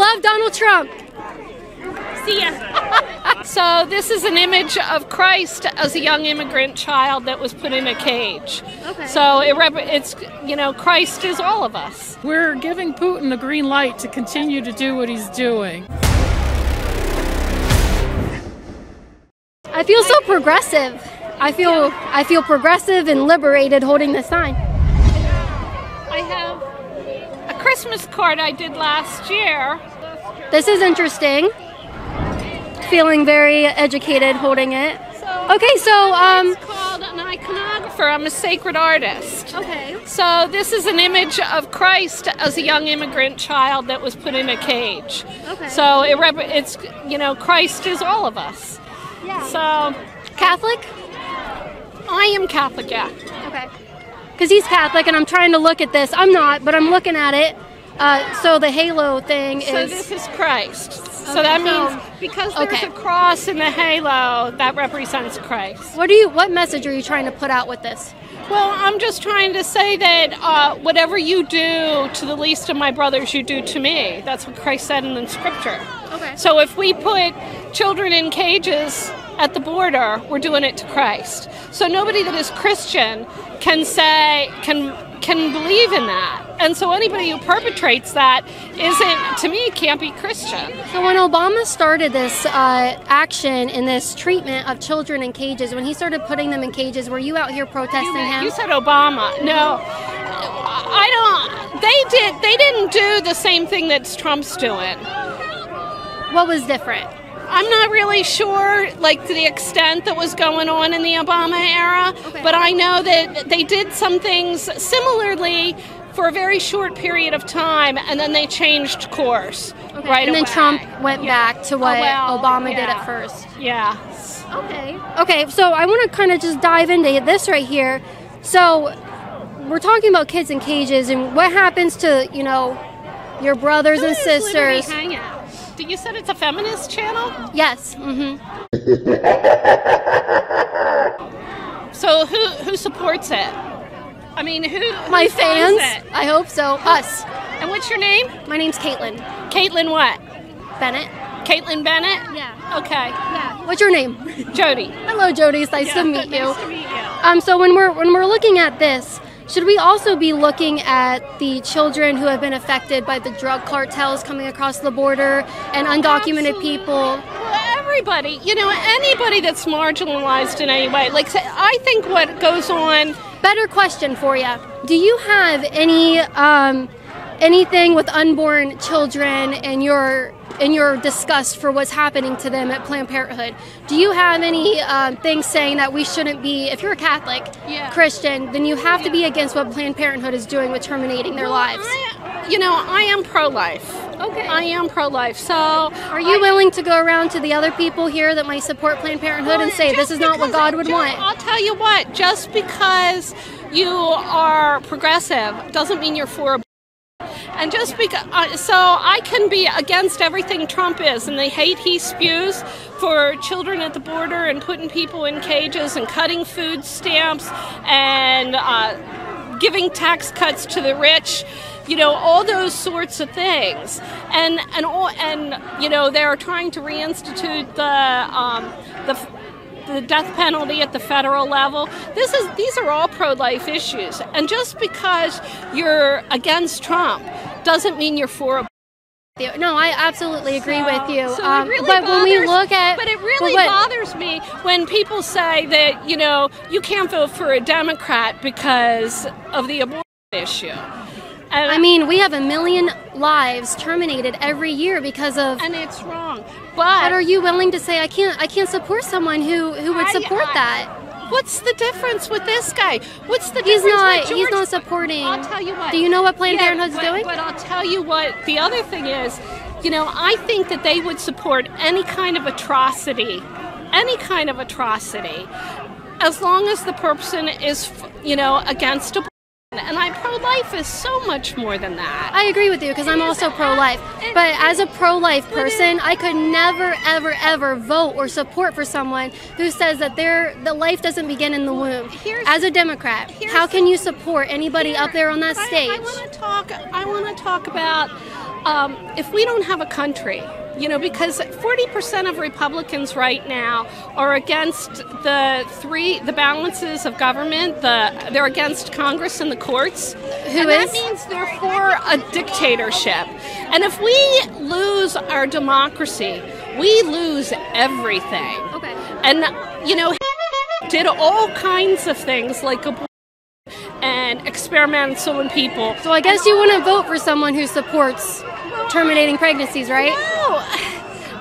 love Donald Trump. See ya. So this is an image of Christ as a young immigrant child that was put in a cage. Okay. So it's, you know, Christ is all of us. We're giving Putin the green light to continue to do what he's doing. I feel so progressive. I feel progressive and liberated holding this sign. I have a Christmas card I did last year. This is interesting. Feeling very educated holding it. Okay, so it's called an iconographer. I'm a sacred artist. Okay. So this is an image of Christ as a young immigrant child that was put in a cage. Okay. So it's, you know, Christ is all of us. Yeah. So Catholic? I am Catholic, yeah. Okay. Because he's Catholic, and I'm trying to look at this. I'm not, but I'm looking at it. So the halo thing is... So this is Christ. So that means because there's a cross in the halo, that represents Christ. What message are you trying to put out with this? Well, I'm just trying to say that whatever you do to the least of my brothers, you do to me. That's what Christ said in the scripture. Okay. So if we put children in cages at the border, we're doing it to Christ. So nobody that is Christian can believe in that. And so anybody who perpetrates that isn't, to me, can't be Christian. So when Obama started this action in this treatment of children in cages, when he started putting them in cages, were you out here protesting him? You said Obama. No, I don't. They didn't do the same thing that Trump's doing. What was different? I'm not really sure, like, to the extent that was going on in the Obama era, but I know that they did some things similarly for a very short period of time, and then they changed course right away. And then Trump went back to what Obama did at first. Yeah. Okay, so I want to kind of just dive into this right here. So we're talking about kids in cages, and what happens to, you know, your brothers and sisters. Hangout. You said it's a feminist channel? Yes. So who supports it? I mean, who my fans? It? I hope so. Us. And what's your name? My name's Kaitlin. Kaitlin what? Bennett. Kaitlin Bennett? Yeah. Okay. Yeah. What's your name? Jody. Hello, Jody. It's nice to meet you. Nice to meet you. So when we're looking at this, should we also be looking at the children who have been affected by the drug cartels coming across the border and undocumented people? Well, everybody, you know, anybody that's marginalized in any way. Like, I think what goes on... Better question for you. Do you have any anything with unborn children and your disgust for what's happening to them at Planned Parenthood? Do you have any things saying that we shouldn't be, if you're a Catholic, Christian, then you have to be against what Planned Parenthood is doing with terminating their lives? I am pro-life. Okay. I am pro-life. So are you willing to go around to the other people here that might support Planned Parenthood and say this is not what God would want? I'll tell you what, just because you are progressive doesn't mean you're for and just because, so I can be against everything Trump is and the hate he spews for children at the border and putting people in cages and cutting food stamps and giving tax cuts to the rich, you know, all those sorts of things. And you know, they're trying to reinstitute the death penalty at the federal level. These are all pro-life issues. And just because you're against Trump doesn't mean you're for No, I absolutely agree with you. So it really but when we look at, but it really bothers me when people say that, you know, you can't vote for a Democrat because of the abortion issue. And I mean, we have 1 million lives terminated every year because of. And it's wrong. But are you willing to say I can't support someone who would support that? What's the difference with this guy? What's the difference with George? He's not supporting. I'll tell you what. Do you know what Planned Parenthood's doing? But I'll tell you what. The other thing is, you know, I think that they would support any kind of atrocity, as long as the person is, you know, against abortion. And pro-life is so much more than that. I agree with you because I'm also pro-life. But as a pro-life person, I could never, ever, ever vote or support for someone who says that the life doesn't begin in the womb. As a Democrat, how can you support anybody up there on that stage? I want to talk about if we don't have a country, you know, because 40% of Republicans right now are against the balances of government. They're against Congress and the courts. That means they're for a dictatorship. And if we lose our democracy, we lose everything. Okay. And, you know, did all kinds of things like abortion and experimental on people. So I guess you wouldn't vote for someone who supports terminating pregnancies, right?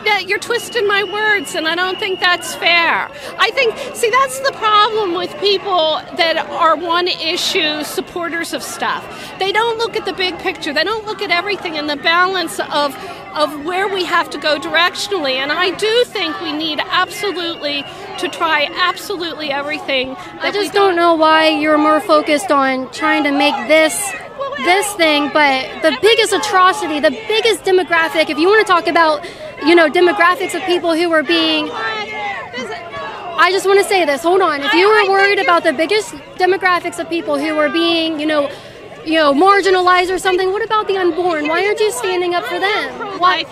No, you're twisting my words, and I don't think that's fair. I think, see, that's the problem with people that are one-issue supporters of stuff. They don't look at the big picture. They don't look at everything and the balance of where we have to go directionally. And I do think we need absolutely to try absolutely everything. I just don't know why you're more focused on trying to make this thing, but the biggest atrocity, the biggest demographic, if you want to talk about, you know, demographics of people who are being, I just want to say this, hold on, if you were worried about the biggest demographics of people who are being, you know, marginalized or something, what about the unborn? Why aren't you standing up for them? Why?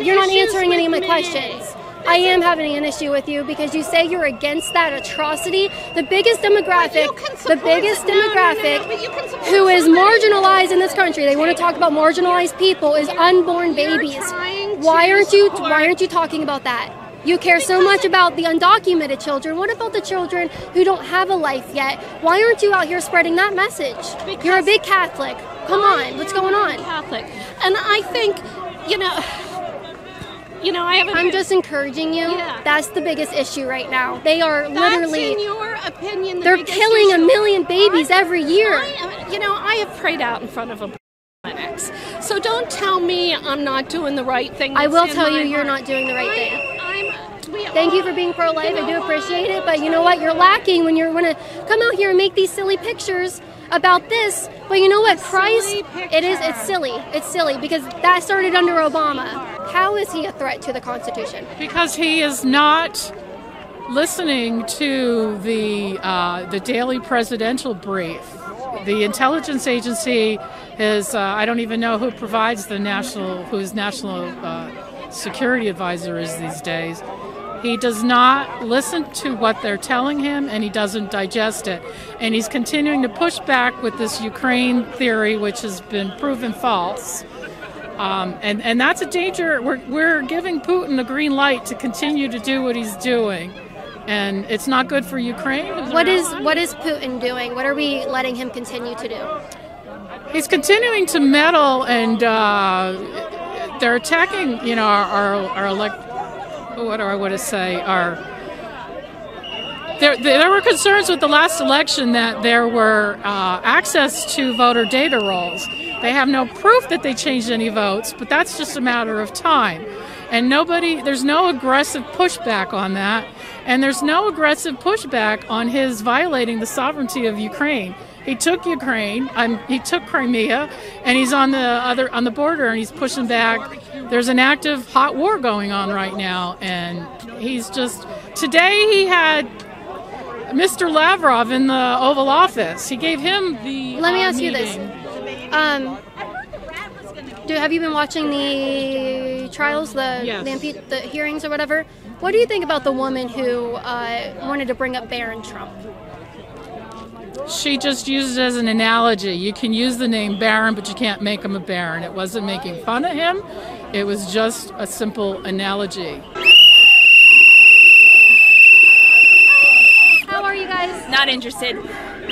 You're not answering any of my questions. I am having an issue with you because you say you're against that atrocity. The biggest demographic who is marginalized in this country, they want to talk about marginalized people, is unborn babies. Why aren't you talking about that? You care so much about the undocumented children. What about the children who don't have a life yet? Why aren't you out here spreading that message? You're a big Catholic. Come on, what's going on? Catholic. And I think, you know, I'm just encouraging you. Yeah. That's the biggest issue right now. They are literally, in your opinion, they're killing a million babies every year. I have prayed out in front of a clinics. So don't tell me I'm not doing the right thing. I will tell you you're not doing the right thing. Thank you for being pro-life. I do appreciate it. But you know what? You're lacking when you're going to come out here and make these silly pictures about this. But you know what? Christ, it's silly. It's silly because that started under Obama. How is he a threat to the Constitution? Because he is not listening to the daily presidential brief. The intelligence agency is, I don't even know who provides whose national security advisor is these days. He does not listen to what they're telling him, and he doesn't digest it. And he's continuing to push back with this Ukraine theory, which has been proven false. And that's a danger. We're giving Putin a green light to continue to do what he's doing. And it's not good for Ukraine. What is Putin doing? What are we letting him continue to do? He's continuing to meddle, and they're attacking, you know, there were concerns with the last election that there were access to voter data rolls. They have no proof that they changed any votes, but that's just a matter of time. And there's no aggressive pushback on that, and there's no aggressive pushback on his violating the sovereignty of Ukraine. He took Ukraine, he took Crimea, and he's on the border, and he's pushing back. There's an active hot war going on right now, and he's just, today he had Mr. Lavrov in the Oval Office. He gave him the Let me ask meeting. you this. Have you been watching the trials, the hearings or whatever? What do you think about the woman who wanted to bring up Barron Trump? She just used it as an analogy. You can use the name Barron, but you can't make him a Baron. It wasn't making fun of him. It was just a simple analogy. How are you guys? Not interested. All right,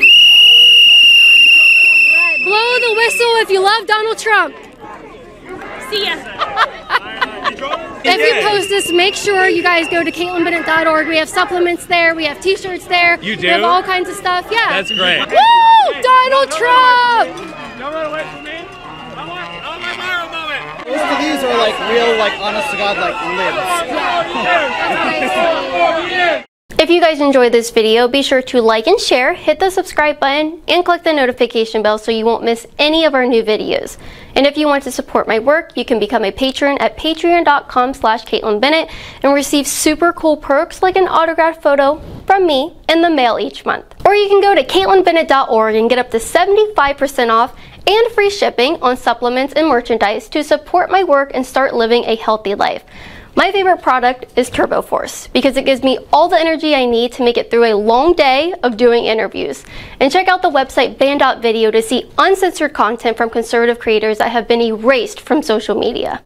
blow the whistle if you love Donald Trump. See ya. If you post this, make sure you guys go to KaitlinBennett.org. We have supplements there. We have T-shirts there. You do? We have all kinds of stuff. Yeah. That's great. Woo! Donald Trump! Don't run away from me. I want my viral moment. Most of these are like real, like honest to God, like lives. If you guys enjoyed this video, be sure to like and share, hit the subscribe button, and click the notification bell so you won't miss any of our new videos. And if you want to support my work, you can become a patron at patreon.com/KaitlinBennett and receive super cool perks like an autographed photo from me in the mail each month. Or you can go to KaitlinBennett.org and get up to 75% off and free shipping on supplements and merchandise to support my work and start living a healthy life. My favorite product is Turbo Force because it gives me all the energy I need to make it through a long day of doing interviews. And check out the website Band.video to see uncensored content from conservative creators that have been erased from social media.